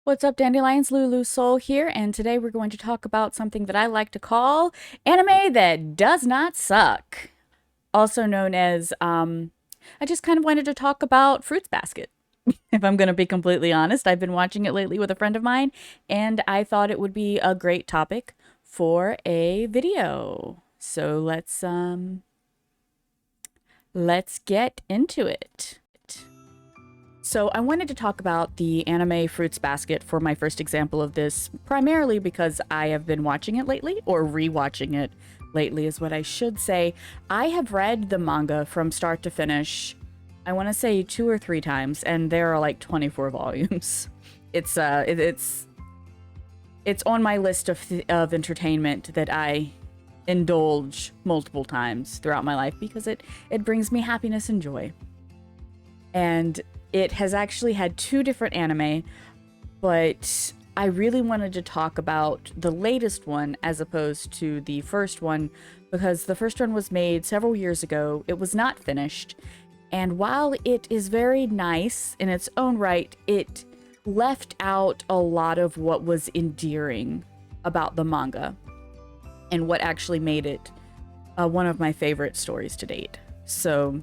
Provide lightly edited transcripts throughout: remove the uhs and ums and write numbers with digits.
What's up, Dandelions? LuuluSoul here, and today we're going to talk about something that I like to call anime that does not suck. Also known as, I just kind of wanted to talk about Fruits Basket. If I'm going to be completely honest, I've been watching it lately with a friend of mine, and I thought it would be a great topic for a video. So let's get into it. So I wanted to talk about the anime Fruits Basket for my first example of this, primarily because I have been watching it lately, or rewatching it lately is what I should say. I have read the manga from start to finish, I want to say 2 or 3 times, and there are like 24 volumes. It's on my list of entertainment that I indulge multiple times throughout my life because it brings me happiness and joy. And it has actually had 2 different anime, but I really wanted to talk about the latest one as opposed to the first one because the first one was made several years ago. It was not finished, and while it is very nice in its own right, it left out a lot of what was endearing about the manga and what actually made it one of my favorite stories to date. So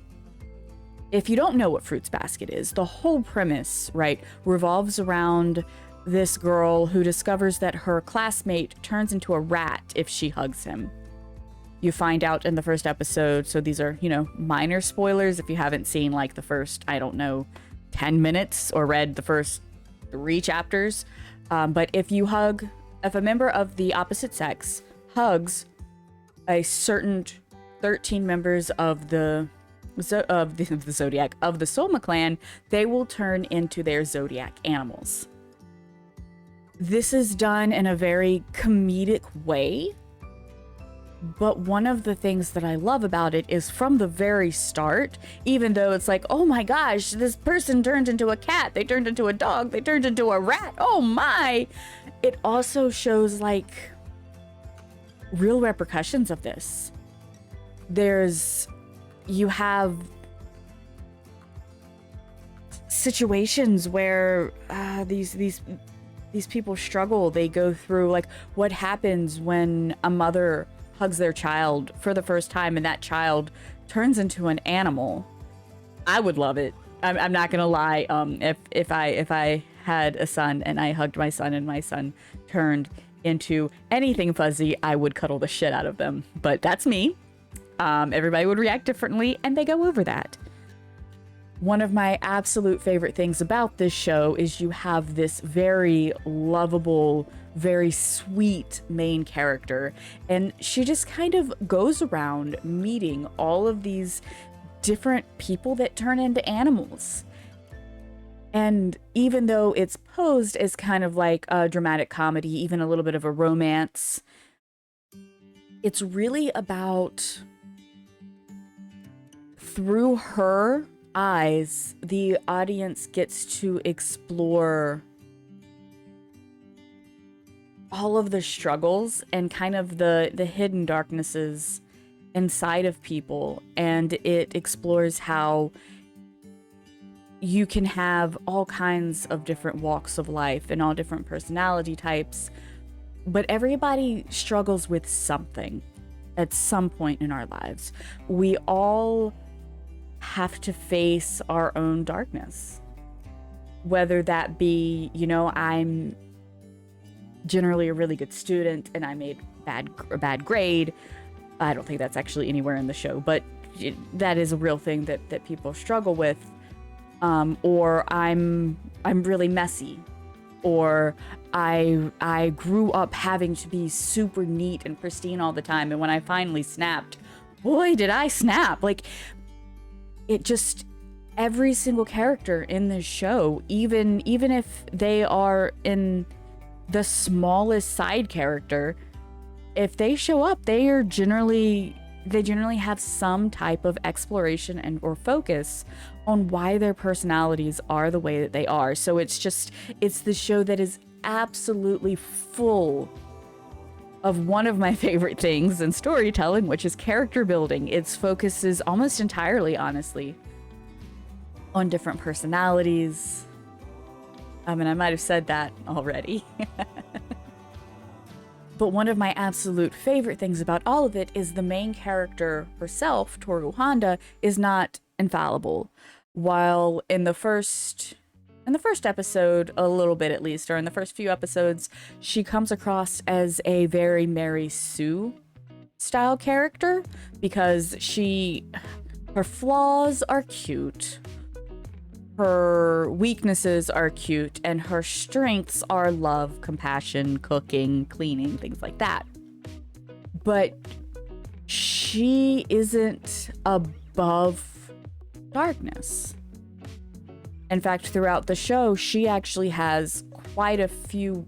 if you don't know what Fruits Basket is, the whole premise, right, revolves around this girl who discovers that her classmate turns into a rat if she hugs him. You find out in the first episode, so these are, minor spoilers if you haven't seen like the first, 10 minutes or read the first 3 chapters. But if a member of the opposite sex hugs a certain 13 members of the Zodiac, of the Soma clan, they will turn into their Zodiac animals. This is done in a very comedic way, but one of the things that I love about it is from the very start, even though it's like, oh my gosh, this person turned into a cat, they turned into a dog, they turned into a rat, oh my, it also shows like real repercussions of this. You have situations where these people struggle. They go through like what happens when a mother hugs their child for the first time and that child turns into an animal. I would love it. I'm not gonna lie. If I had a son and I hugged my son and my son turned into anything fuzzy, I would cuddle the shit out of them. But that's me. Everybody would react differently, and they go over that. One of my absolute favorite things about this show is you have this very lovable, very sweet main character, and she just kind of goes around meeting all of these different people that turn into animals. And even though it's posed as kind of like a dramatic comedy, even a little bit of a romance, it's really about, through her eyes, the audience gets to explore all of the struggles and kind of the hidden darknesses inside of people. And it explores how you can have all kinds of different walks of life and all different personality types, but everybody struggles with something at some point in our lives. We all have to face our own darkness, whether that be, I'm generally a really good student and I made a bad grade. I don't think that's actually anywhere in the show, but that is a real thing that people struggle with. Or I'm really messy, or I grew up having to be super neat and pristine all the time, and when I finally snapped, boy did I snap. Like, it just, every single character in this show, even if they are in the smallest side character, if they show up, they generally have some type of exploration and or focus on why their personalities are the way that they are. So it's the show that is absolutely full of one of my favorite things in storytelling, which is character building. Its focus is almost entirely, honestly, on different personalities, And I might have said that already. But one of my absolute favorite things about all of it is the main character herself, Toru Honda, is not infallible. While in the first episode, a little bit at least, or in the first few episodes, she comes across as a very Mary Sue style character because her flaws are cute, her weaknesses are cute, and her strengths are love, compassion, cooking, cleaning, things like that. But she isn't above darkness. In fact, throughout the show, she actually has quite a few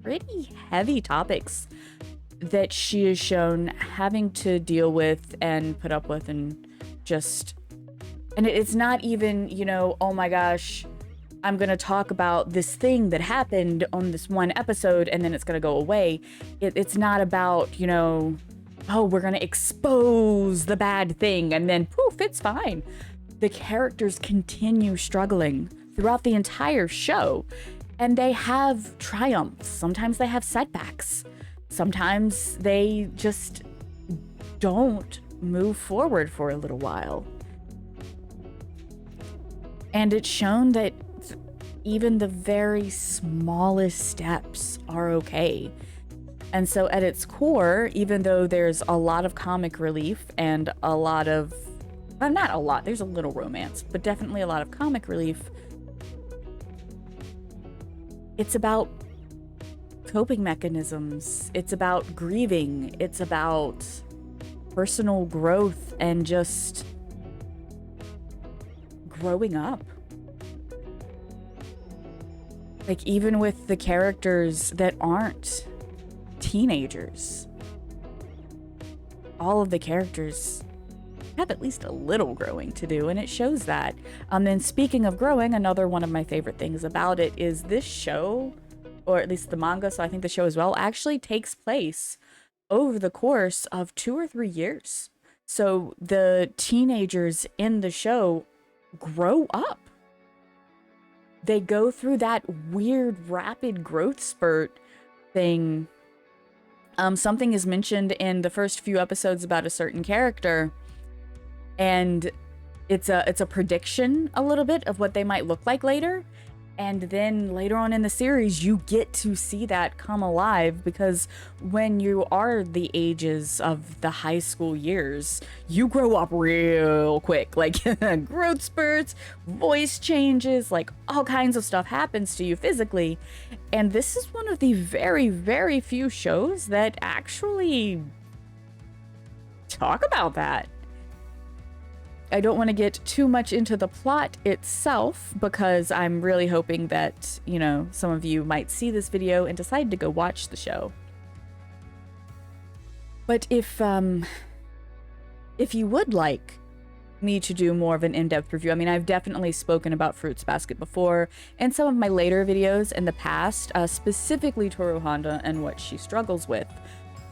pretty heavy topics that she is shown having to deal with and put up with, and it's not even, you know, oh my gosh, I'm gonna talk about this thing that happened on this one episode and then it's gonna go away. It's not about, you know, oh, we're gonna expose the bad thing and then poof, it's fine. The characters continue struggling throughout the entire show, and they have triumphs. Sometimes they have setbacks. Sometimes they just don't move forward for a little while. And it's shown that even the very smallest steps are okay. And so at its core, even though there's a lot of comic relief and a lot of, well, not a lot, there's a little romance, but definitely a lot of comic relief, it's about coping mechanisms. It's about grieving. It's about personal growth and just growing up. Like, even with the characters that aren't teenagers, all of the characters have at least a little growing to do, and it shows that. And speaking of growing, another one of my favorite things about it is this show, or at least the manga, so I think the show as well, actually takes place over the course of 2 or 3 years. So the teenagers in the show grow up. They go through that weird rapid growth spurt thing. Something is mentioned in the first few episodes about a certain character, and it's a prediction a little bit of what they might look like later. And then later on in the series, you get to see that come alive, because when you are the ages of the high school years, you grow up real quick. Like, growth spurts, voice changes, like all kinds of stuff happens to you physically. And this is one of the very, very few shows that actually talk about that. I don't want to get too much into the plot itself, because I'm really hoping that, you know, some of you might see this video and decide to go watch the show. But if you would like me to do more of an in-depth review, I mean, I've definitely spoken about Fruits Basket before in some of my later videos in the past, specifically Toru Honda and what she struggles with.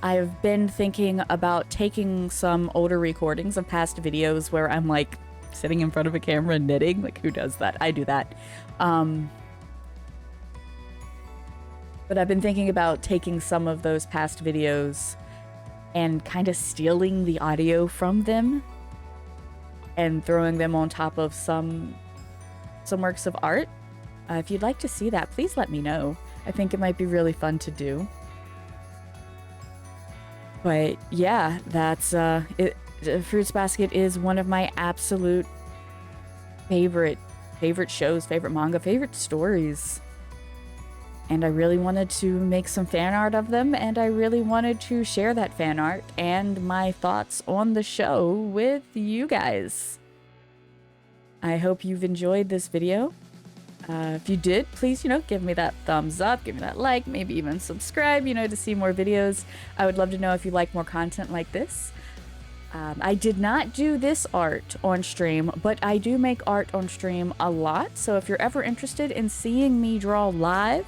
I've been thinking about taking some older recordings of past videos where I'm like sitting in front of a camera knitting. Like, who does that? I do that. But I've been thinking about taking some of those past videos and kind of stealing the audio from them and throwing them on top of some works of art. If you'd like to see that, please let me know. I think it might be really fun to do. But yeah, that's it. Fruits Basket is one of my absolute favorite shows, favorite manga, favorite stories. And I really wanted to make some fan art of them, and I really wanted to share that fan art and my thoughts on the show with you guys. I hope you've enjoyed this video. If you did, please, you know, give me that thumbs up, give me that like, maybe even subscribe, you know, to see more videos. I would love to know if you like more content like this. I did not do this art on stream, but I do make art on stream a lot. So if you're ever interested in seeing me draw live,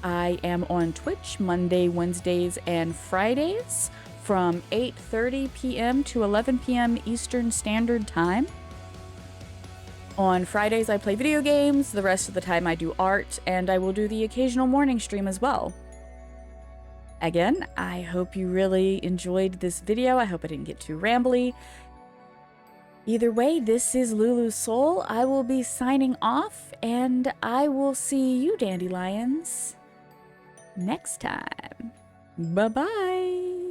I am on Twitch Monday, Wednesdays, and Fridays from 8:30 p.m. to 11 p.m. Eastern Standard Time. On Fridays, I play video games. The rest of the time, I do art, and I will do the occasional morning stream as well. Again, I hope you really enjoyed this video. I hope I didn't get too rambly. Either way, this is LuuluSoul. I will be signing off, and I will see you, dandelions, next time. Bye-bye.